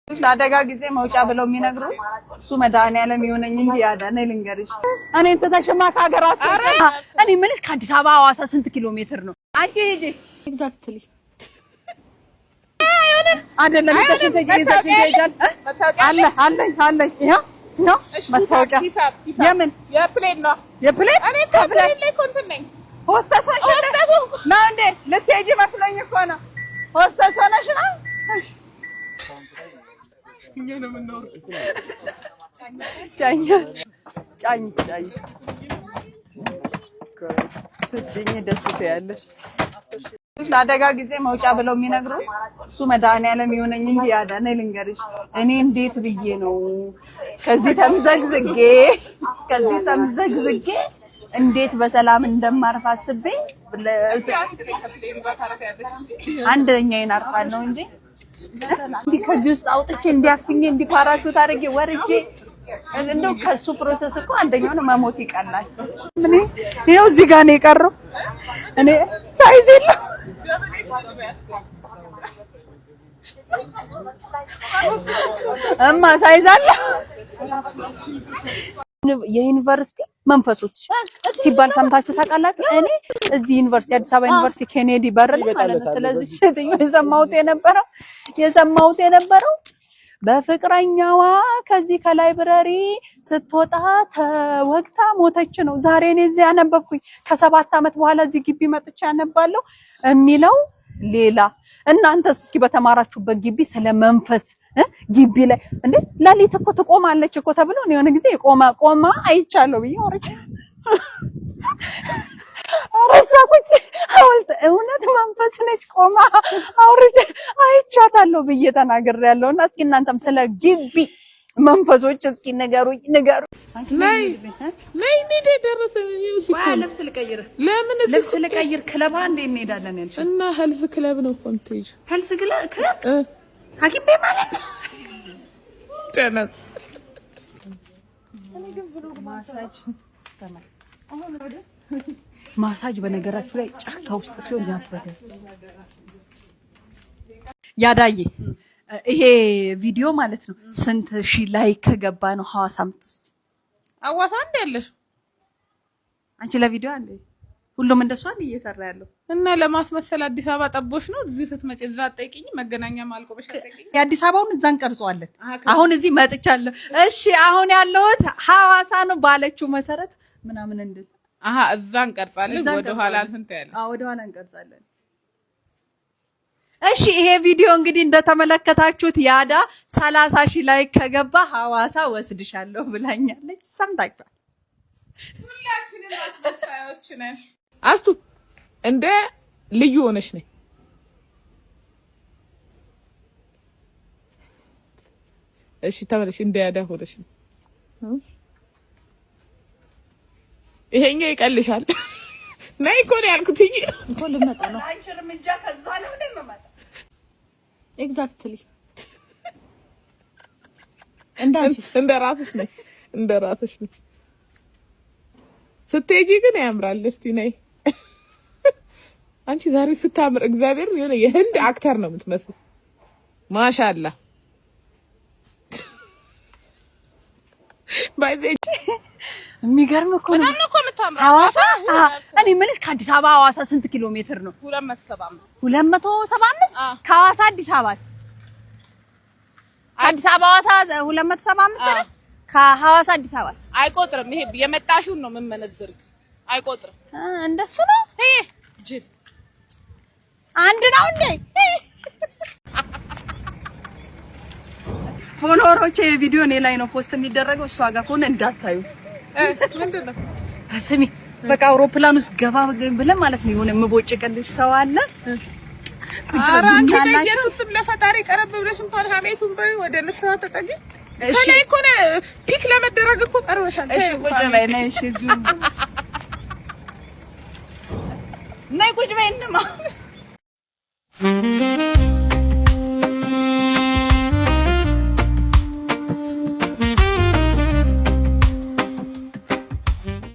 ለአደጋ ጊዜ መውጫ ብለው የሚነግሩ እሱ መድኃኒዓለም ይሁነኝ እንጂ ያዳነ ልንገርሽ። እኔ ተተሽማ ከሀገር አስቀረ እኔ ምንሽ ከአዲስ አበባ ሐዋሳ ስንት ኪሎ ሜትር ነው? አንቺ ሂጂ ኤግዛክትሊ አይደለም ተሽተጂ አለ ይሄ ነው መታወቂያ የምን የፕሌን ነው የፕሌን እኔ ከፕሌን ላይ ኮንተን ነኝ ሆስተስ ነው እንዴ ልትሄጂ መስሎኝ እኮ ነው ሆስተስ ነሽ ነው እኛ ነው የምንኖር ጫኝ ስጭኝ ደስ ትያለሽ ለአደጋ ጊዜ መውጫ ብለው የሚነግሩ እሱ መድኃኒዓለም ይሁነኝ እንጂ ያዳነ ልንገርሽ። እኔ እንዴት ብዬ ነው ከዚህ ተምዘግዝጌ እንዴት በሰላም እንደማርፍ አስቤ አንደኛዬን አርፋለሁ እንጂ እንዴ ከዚህ ውስጥ አውጥቼ እንዲያፍኝ እንዲፓራሹት አድርጌ ወርጄ እንደው ከሱ ፕሮሰስ እኮ አንደኛው ነው መሞት ይቀላል። ምን ይሄው እዚህ ጋር ነው የቀረው። እኔ ሳይዝ የለም እማ ሳይዝ አለ። የዩኒቨርሲቲ መንፈሶች ሲባል ሰምታችሁ ታውቃላችሁ? እኔ እዚህ ዩኒቨርሲቲ አዲስ አበባ ዩኒቨርሲቲ ኬኔዲ በር ላይ ማለት ነው። ስለዚህ የሰማሁት የነበረው በፍቅረኛዋ ከዚህ ከላይብረሪ ስትወጣ ተወግታ ሞተች ነው። ዛሬ እኔ እዚህ ያነበብኩኝ ከ7 ዓመት በኋላ እዚህ ግቢ መጥቻ ያነባለሁ የሚለው ሌላ። እናንተስ እስኪ በተማራችሁበት ግቢ ስለ መንፈስ ግቢ ላይ እንዴ ለሊት እኮ ትቆማለች እኮ ተብሎ ነው የሆነ ጊዜ ቆማ አይቻለሁ ብዬ ወርጭ አረሳ ቁጭ ሐውልት እውነት መንፈስ ነች ቆማ አውርድ አይቻታለሁ ብዬ ተናግሬያለሁና እስኪ እናንተም ስለ ግቢ መንፈሶች እስኪ ንገሩኝ። ነይ እንዴ ደረሰ ልብስ ልቀይር። ለምን ልብስ ልቀይር? ክለብ አንዴ እንሄዳለን ያልሽ እና ሄልዝ ክለብ ነው ኮንቴጅ ሄልዝ ክለብ ሐኪም ቤት ማለት ተነስ ማሳጅ በነገራችሁ ላይ ጫካ ውስጥ ሲሆን ያስበደ ያዳዬ ይሄ ቪዲዮ ማለት ነው ስንት ሺህ ላይክ ከገባ ነው ሐዋሳ ምትስት አዋሳ እንደ ያለሽ አንቺ ለቪዲዮ አለ ሁሉም እንደሷ እየሰራ ያለው እና ለማስመሰል አዲስ አበባ ጠቦሽ ነው እዚህ ስትመጪ እዛ አጠይቂኝ መገናኛ ማልቆበሽ አጠይቂኝ የአዲስ አበባውን እዛ እንቀርጸዋለን አሁን እዚህ መጥቻለሁ እሺ አሁን ያለሁት ሐዋሳ ነው ባለችው መሰረት ምናምን እንድል እዛ እንቀርጻለን ወደ ኋላ እንተያለን ወደ ኋላ እንቀርጻለን እሺ ይሄ ቪዲዮ እንግዲህ እንደተመለከታችሁት ያዳ 30,000 ላይክ ከገባ ሐዋሳ ወስድሻለሁ ብላኛለች ሰምታችኋል ሁላችንም አስመሳዮች ነን አስቱ እንደ ልዩ ሆነሽ ነኝ እሺ ተመለሽ እንደ ያዳ ሆነሽ ነው ይሄኛው ይቀልሻል ነይ እኮ ነው ያልኩት እንጂ እኮ ልመጣ ነው አንቺንም እንጃ ከዛ ነው እንደምመጣ ኤግዛክትሊ እንደ ራስሽ ነኝ ስትሄጂ ግን ያምራል እስቲ ነይ አንቺ ዛሬ ስታምር እግዚአብሔር የሆነ የህንድ አክተር ነው የምትመስለው ማሻአላ ባይዘይ የሚገርም እኮ ነው ሐዋሳ እኔ ምንሽ ከአዲስ አበባ ሐዋሳ ስንት ኪሎ ሜትር ነው 275 ከሐዋሳ አዲስ አበባስ አዲስ አበባ ሐዋሳ 275 ነው ከሐዋሳ አዲስ አበባስ አይቆጥርም ይሄ የመጣሽውን ነው የምመነዝር አይቆጥርም እንደሱ ነው ይሄ ጅል አንድ ነው እንዴ ፎሎወሮቼ ቪዲዮ እኔ ላይ ነው ፖስት የሚደረገው እሷ ጋር ሆነ እንዳታዩት ምንድነው አሰሚ በቃ አውሮፕላን ውስጥ ገባ ብለን ማለት ነው የሆነ ምቦጭቀልሽ ሰው አለ አራንቺ ለኢየሱስም ለፈጣሪ ቀረብ ብለሽ እንኳን ሀሜቱን በይ ወደ ንስሐ ተጠጊ እሺ ከላይ እኮ ነው ፒክ ለመደረግ እኮ ቀርበሻል እሺ ቁጭ በይ ነይ እሺ ጁ ነይ ቁጭ በይ እንማ